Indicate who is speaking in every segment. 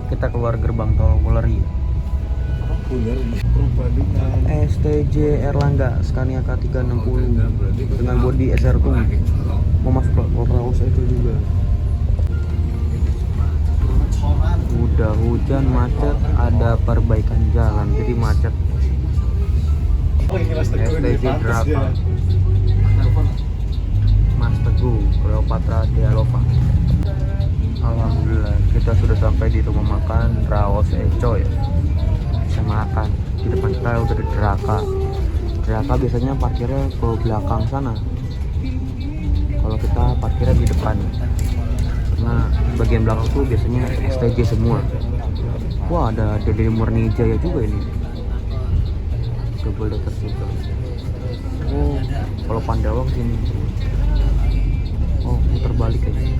Speaker 1: Kita keluar gerbang tol Wuleri. STJ Erlangga Scania K360 dengan bodi SR2. Mau masuk ke Raos itu juga. Udah hujan macet, ada perbaikan jalan jadi macet. STJ Draka Mas Teguh Cleopatra Dialova. Alhamdulillah kita sudah sampai di rumah makan Raos Eco ya. Bisa makan di depan kita udah ada Draka. Draka biasanya parkirnya ke belakang sana. Kalau kita parkirnya di depan. Karena bagian belakang tuh biasanya STJ semua. Wah, ada Dede Murni Jaya juga ini. Double decker juga. Oh, kalau Pandawa sini. Oh, muter balik aja.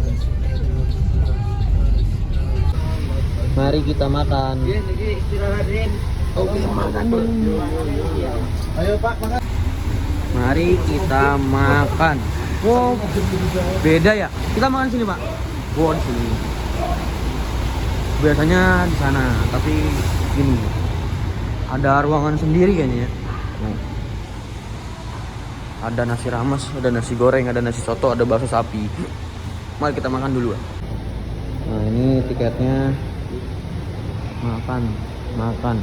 Speaker 1: Mari kita makan. Oh, kita makan dulu.
Speaker 2: Ayo Pak, makan.
Speaker 1: Mari kita makan. Wow, beda ya. Kita makan sini Pak. Wow, di sini. Biasanya di sana, tapi ini ada ruangan sendiri kayaknya. Ada nasi rames, ada nasi goreng, ada nasi soto, ada bakso sapi. Mari kita makan dulu. Nah, ini tiketnya. Makan.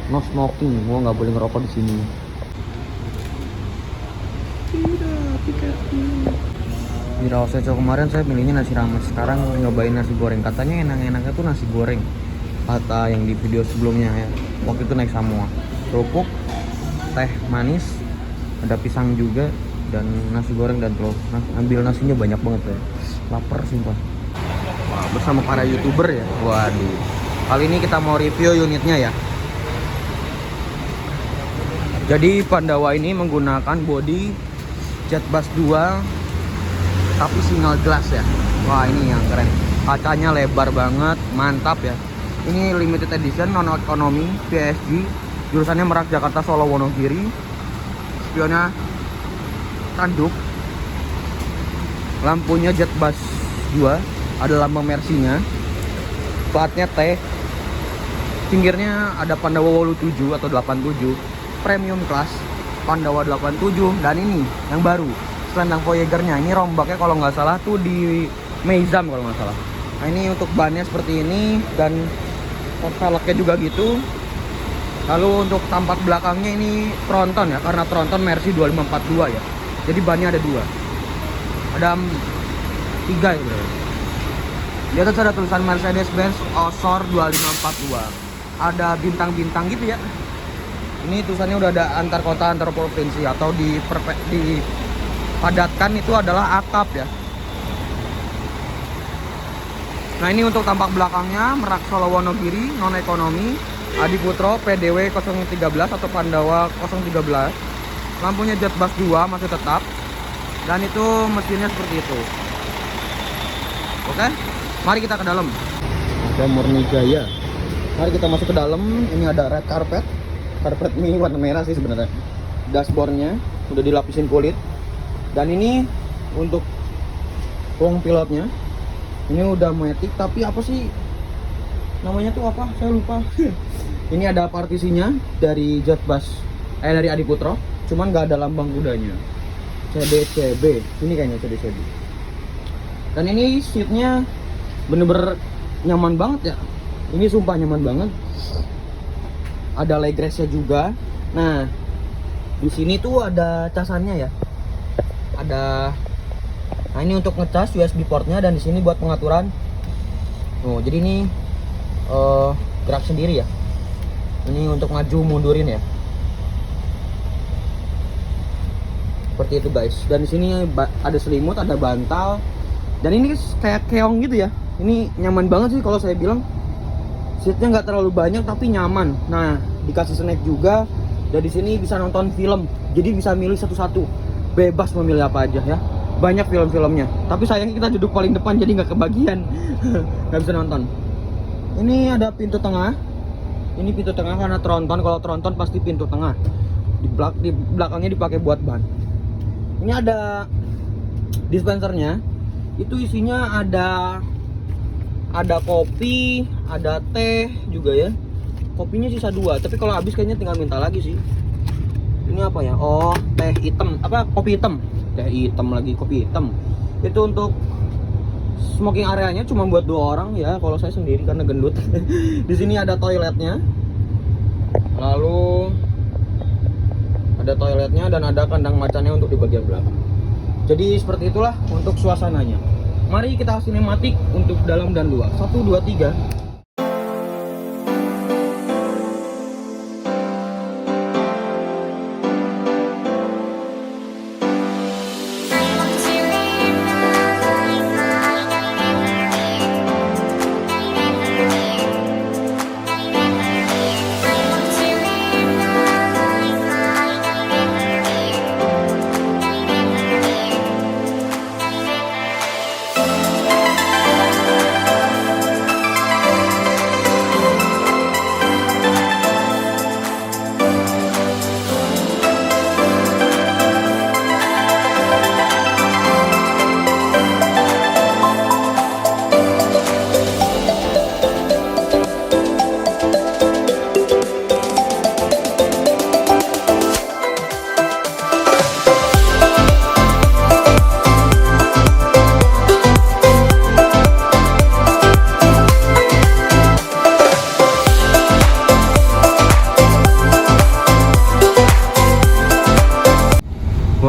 Speaker 1: No smoking, gua nggak boleh ngerokok di sini. Tidak, tiketnya. Di Raos Eco kemarin saya milihnya nasi rames. Sekarang nyobain nasi goreng. Katanya enak-enaknya tuh nasi goreng. Kata yang di video sebelumnya ya. Waktu itu naik Samoa. Kerupuk, teh manis, ada pisang juga, dan nasi goreng dan telur. Nah, ambil nasinya banyak banget ya. Lapar sumpah. Wah, bersama para YouTuber ya. Waduh. Kali ini kita mau review unitnya ya. Jadi Pandawa ini menggunakan bodi Jetbus 2 tapi single glass ya. Wah, ini yang keren. Kacanya lebar banget, mantap ya. Ini limited edition non autonomy PSG. Jurusannya Merak Jakarta Solo Wonogiri. Spionnya tanduk. Lampunya Jetbus 2, ada lambang Mercy-nya. Platnya T. Pinggirnya ada Pandawa Wolu 7 atau 87. Premium class Pandawa 87, dan ini yang baru selendang Voyager-nya. Ini rombaknya kalau nggak salah tuh di Meizam kalau nggak salah. Nah, ini untuk bannya seperti ini dan velgnya juga gitu. Lalu untuk tampak belakangnya ini Tronton ya, karena Tronton Mercy 2542 ya. Jadi bannya ada 2. Ada 3 ya, bro. Di atas ada tulisan Mercedes-Benz Osor 2542. Ada bintang-bintang gitu ya. Ini tulisannya udah ada antar kota, antar provinsi, atau dipadatkan itu adalah akap ya. Nah, ini untuk tampak belakangnya Merak Solo Wonogiri non ekonomi Adiputro PDW 013 atau Pandawa 013. Lampunya Jet Bus 2 masih tetap. Dan itu mesinnya seperti itu. Oke, mari kita ke dalam. Ada Murni Jaya. Mari kita masuk ke dalam. Ini ada red carpet. Karpet ini warna merah sih sebenarnya. Dashboardnya udah dilapisin kulit. Dan ini untuk ruang pilotnya. Ini udah matic, tapi apa sih namanya tuh apa? Saya lupa. Ini ada partisinya dari Jetbus, dari Adiputro. Cuman nggak ada lambang kudanya. CDCB. Ini kayaknya CDCB. Dan ini seatnya bener-bener nyaman banget ya. Ini sumpah nyaman banget. Ada leg restnya juga. Nah, di sini tuh ada casannya ya. Nah, ini untuk ngecas USB portnya, dan di sini buat pengaturan. Oh, jadi ini gerak sendiri ya. Ini untuk maju mundurin ya. Seperti itu guys. Dan di sini ada selimut, ada bantal. Dan ini kayak keong gitu ya. Ini nyaman banget sih kalau saya bilang. Seatnya nggak terlalu banyak tapi nyaman. Nah, dikasih snack juga. Dan di sini bisa nonton film. Jadi bisa milih satu-satu. Bebas memilih apa aja ya. Banyak film-filmnya. Tapi sayangnya kita duduk paling depan jadi nggak kebagian. Nggak bisa nonton. Ini ada pintu tengah. Ini pintu tengah karena Tronton. Kalau Tronton pasti pintu tengah. Di belakangnya dipakai buat ban. Ini ada dispensernya. Itu isinya ada kopi, ada teh juga ya. Kopinya sisa 2, tapi kalau habis kayaknya tinggal minta lagi sih. Ini apa ya? Oh, teh hitam. Apa? Kopi hitam. Teh hitam lagi, kopi hitam. Itu untuk smoking areanya cuma buat 2 orang ya. Kalau saya sendiri karena gendut. Di sini ada toiletnya. Lalu ada toiletnya dan ada kandang macannya untuk di bagian belakang. Jadi seperti itulah untuk suasananya. Mari kita sinematik untuk dalam dan luar. 1, 2, 3.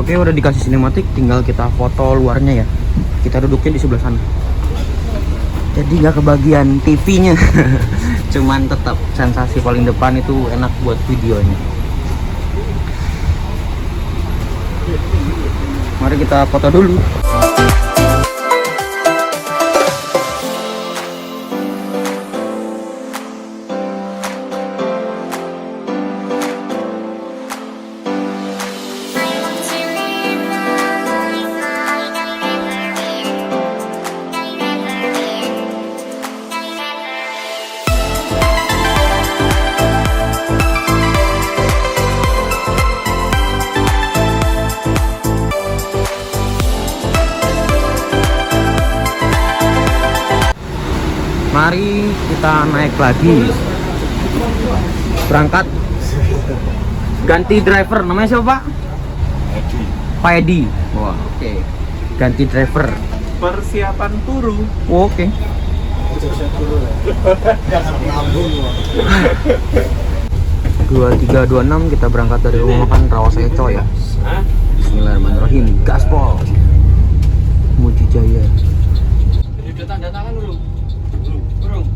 Speaker 1: Oke, udah dikasih sinematik, tinggal kita foto luarnya ya. Kita duduknya di sebelah sana. Jadi nggak kebagian TV-nya. Cuman tetap sensasi paling depan itu enak buat videonya. Mari kita foto dulu. Mari kita naik lagi. Berangkat. Ganti driver. Namanya siapa, Pak? Pak Edi. Wah, oke. Ganti driver.
Speaker 2: Persiapan turu.
Speaker 1: Oke. 23.26 kita berangkat dari rumah makan Rawaseco ya. Bismillahirrahmanirrahim. Gaspol. Muji Jaya.
Speaker 2: Udah tanda tangan dulu. Belum.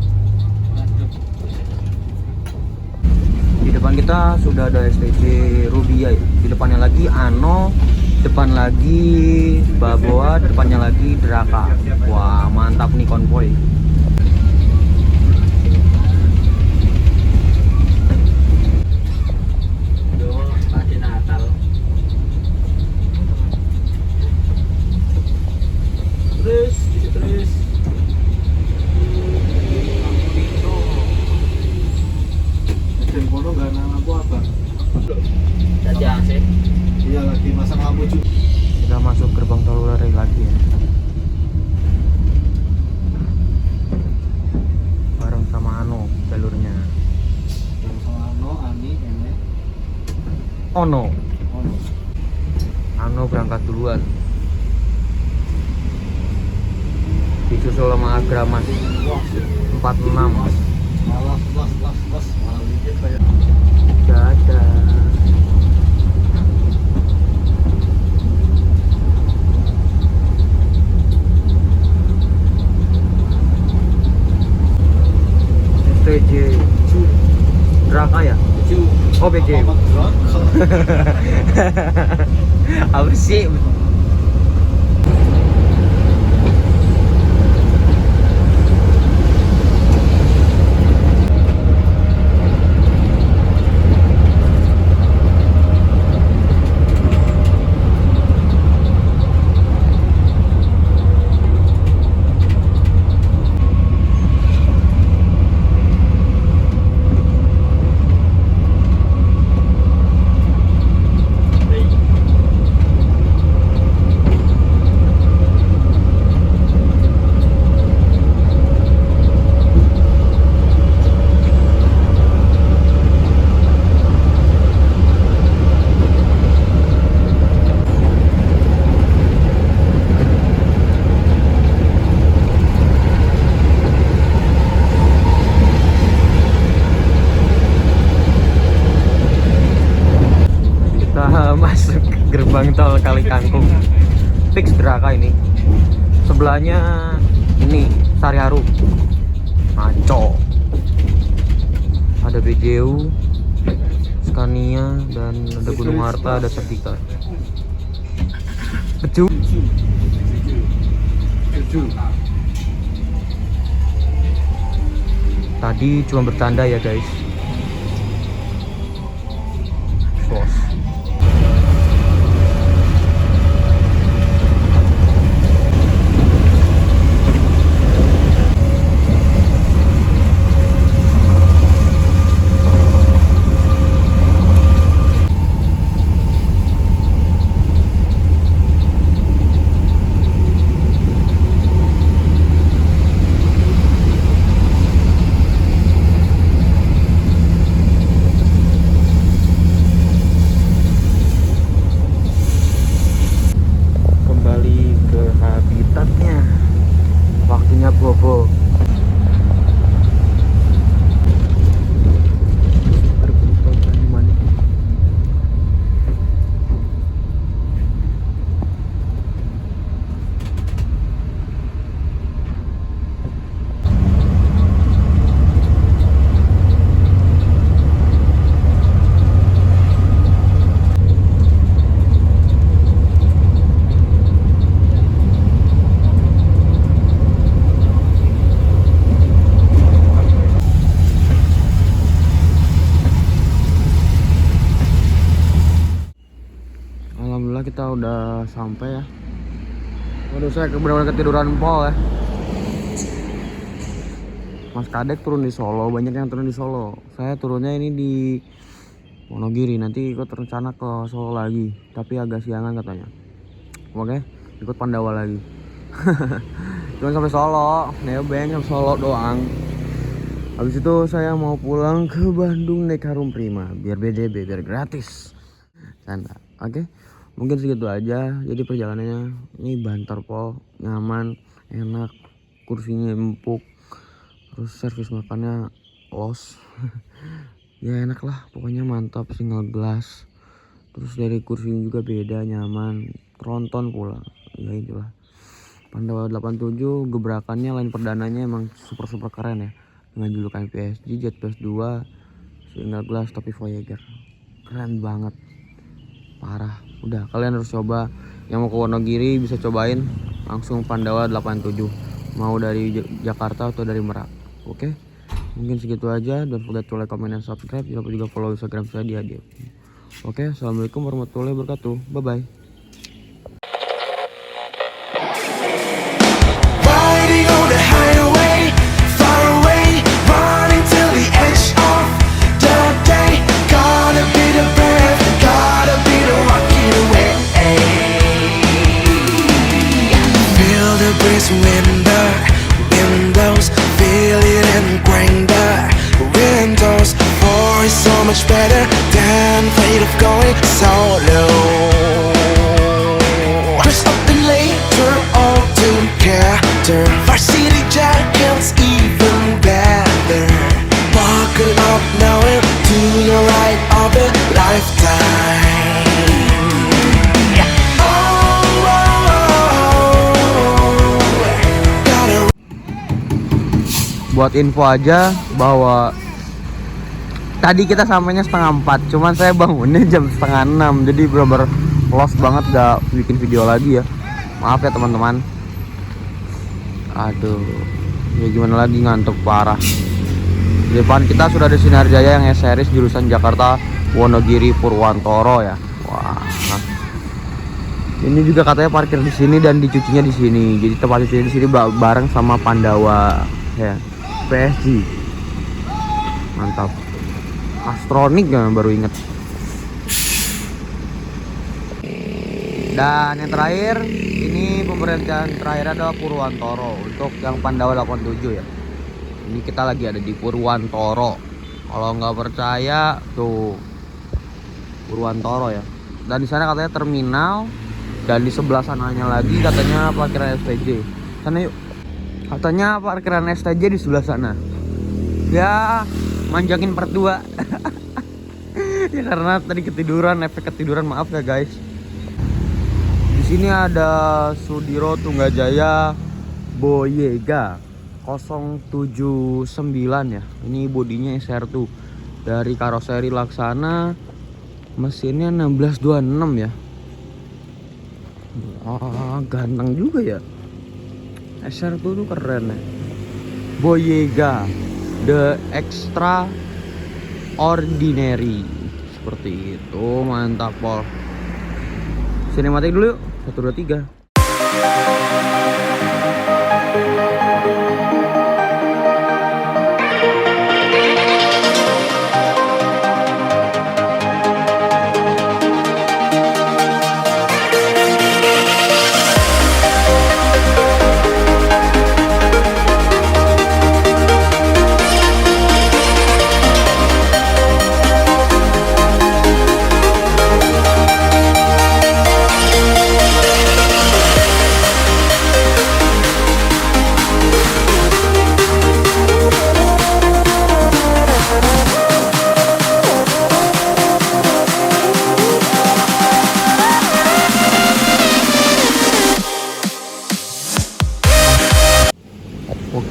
Speaker 1: Di depan kita sudah ada STJ Rubia ya. Di depannya lagi Ano, depan lagi Baboa, depannya lagi Draka. Wah, mantap nih konvoy.
Speaker 2: Pasti Natal. Terus. Kono nggak lampu apa? Tadi AC. Iya lagi masang lampu juga.
Speaker 1: Kita masuk gerbang tol Uleri lagi ya. Bareng sama Ano jalurnya.
Speaker 2: Ano, Ani, Ene.
Speaker 1: Ono. Ano berangkat duluan. Disusul sama Agramas 46.
Speaker 2: Malah dikit kayak.
Speaker 1: Dadah. STJ Draka ya? Oh BJ. Apa sih? Masuk gerbang tol Kali Kangkung. Fix Draka ini. Sebelahnya ini Sariharu. Maco. Ada BJU, Scania, dan ada Gunung Harta, ada Sertika. Keju. Tadi cuma bercanda ya guys. Bos. Waktunya bobo. Alhamdulillah kita udah sampai ya. Waduh, saya benar-benar ketiduran pol ya. Mas Kadek turun di Solo, banyak yang turun di Solo. Saya turunnya ini di Wonogiri, nanti ikut rencana ke Solo lagi, tapi agak siangan katanya. Oke, ikut Pandawa lagi. Cuma sampai Solo, nebeng sampai Solo doang. Habis itu saya mau pulang ke Bandung naik Harum Prima, biar BDB, biar gratis. Canda. Oke, mungkin segitu aja. Jadi perjalanannya ini banter pol, nyaman, enak, kursinya empuk, terus servis makannya los. Ya enak lah, pokoknya mantap, single glass. Terus dari kursinya juga beda, nyaman, tronton pula. Ya itulah. Pandawa 87 gebrakannya line perdananya emang super keren ya. Dengan julukan PSG Jet Plus 2 single glass tapi Voyager. Keren banget. Parah. Udah, kalian harus coba. Yang mau ke Wonogiri bisa cobain langsung Pandawa 87. Mau dari Jakarta atau dari Merak. Oke. Mungkin segitu aja. Don't forget to like, comment, dan subscribe. Jangan lupa juga follow Instagram saya di Adil. Oke, assalamualaikum warahmatullahi wabarakatuh. Bye bye.
Speaker 3: Riding on the highway, far away, running till the edge of the day. Gotta be the breath, gotta be the walking away. Feel the breeze when the wind blows, feel it and grinder. Windows, for is so much better than afraid of going solo. Dress up and later all together. Varsity jackets even better. Buckle up now into the ride of a lifetime. Oh, gotta.
Speaker 1: Buat info aja bahwa tadi kita sampainya 3:30, cuman saya bangunnya jam 5:30, jadi bener-bener lost banget, gak bikin video lagi ya. Maaf ya teman-teman. Aduh, ya gimana lagi, ngantuk parah. Di depan kita sudah ada Sinar Jaya yang S-Series jurusan Jakarta Wonogiri Purwantoro ya. Wah. Ini juga katanya parkir di sini dan dicucinya di sini. Jadi tempat cucinya di sini bareng sama Pandawa ya. PSG. Mantap. Astronik ya, baru inget. Dan yang terakhir, ini pemberhentian terakhir adalah Purwantoro untuk yang Pandawa 87 ya. Ini kita lagi ada di Purwantoro. Kalau nggak percaya tuh Purwantoro ya. Dan di sana katanya terminal, dan di sebelah sananya lagi katanya parkiran STJ. Sana yuk. Katanya parkiran STJ di sebelah sana. Ya, manjangin part 2. Ya karena tadi ketiduran, efek ketiduran, maaf ya guys. Di sini ada Sudiro Tunggajaya Boyega 079 ya. Ini bodinya SR2 dari karoseri Laksana, mesinnya 1626 ya. Wah, ganteng juga ya. SR2 tuh keren ya. Boyega The Extraordinary, seperti itu, mantap pol. Sinematik dulu yuk, 1, 2, 3.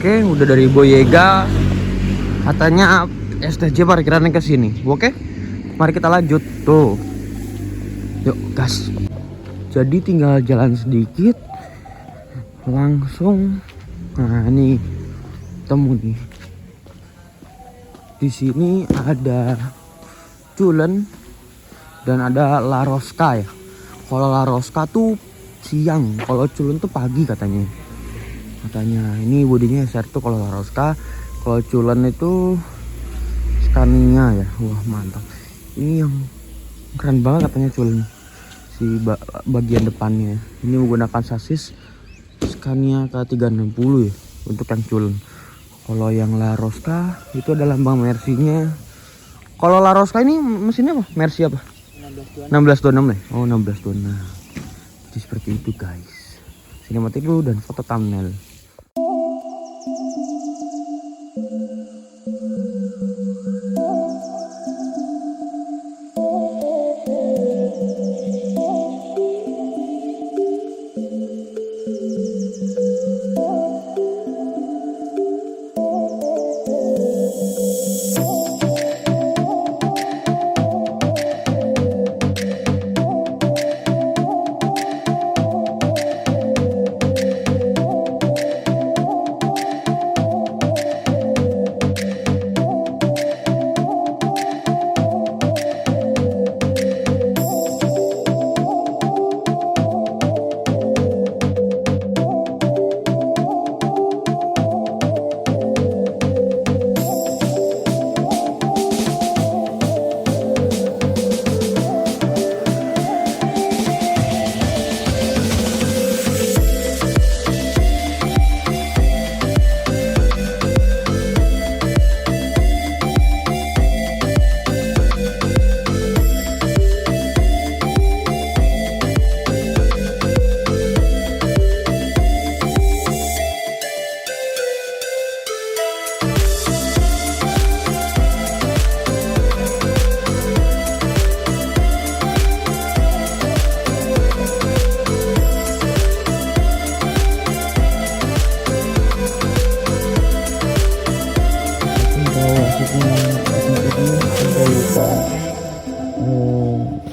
Speaker 1: Oke, udah dari Boyega. Katanya STJ parkirannya ke sini. Oke, mari kita lanjut tuh. Yuk, gas. Jadi tinggal jalan sedikit langsung. Nah, ini temu nih. Di sini ada Culen dan ada La Rosca ya. Kalau La Rosca tuh siang, kalau Culen tuh pagi katanya. Ini bodinya SR2 kalau La Rosca. Kalau Culen itu Scania ya. Wah, mantap. Ini yang keren banget katanya Culen, si bagian depannya. Ini menggunakan sasis Scania K360 ya untuk yang Culen. Kalau yang La Rosca itu ada lambang Mercy-nya. Kalau La Rosca ini mesinnya apa? Mercy apa? 1626 ya. Oh, 1626. Jadi seperti itu guys. Sinematik dulu dan foto thumbnail.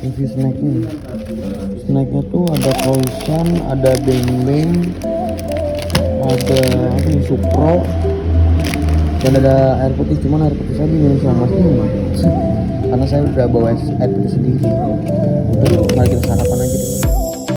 Speaker 1: review snacknya. Snacknya tuh ada croissant, ada beng-beng, ada apa nih, Supro, dan ada air putih. Cuman air putih saya diminum sama Mas ini karena saya udah bawa air putih sendiri.